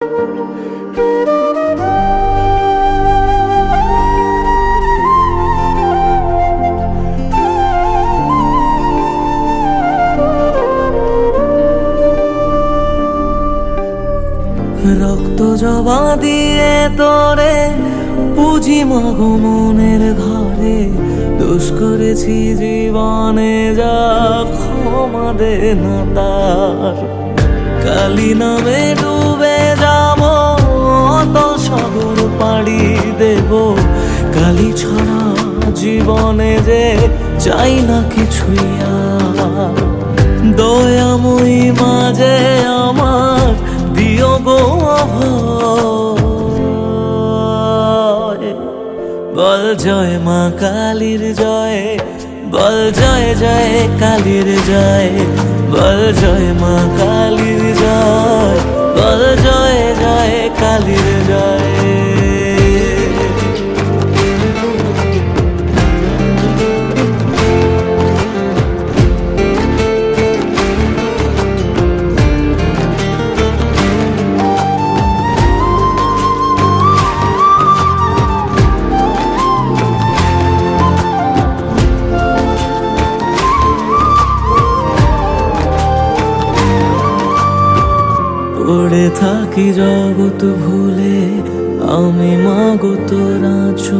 রক্ত জবা দিয়ে তোরে পুঁজি মাগো মনের ঘরে, দোষ করেছি জীবনে যা ক্ষমা দে না তার। কালী নামে ডুবে যাব অতল সাগর পাড়ি দেব, কালী ছাড়া জীবনে যে চাই না কিছুই আর। দয়াময়ী মাঝে আমার দিও গো অভয়, বল জয় মা কালীর জয়, বল জয় জয় কালীর জয়, বল জয় মা কালীর জয়, বল জয় জয় কালীর জয়। পড়ে থাকি জগৎ ভুলে আমি মাগো তোর আঁচল।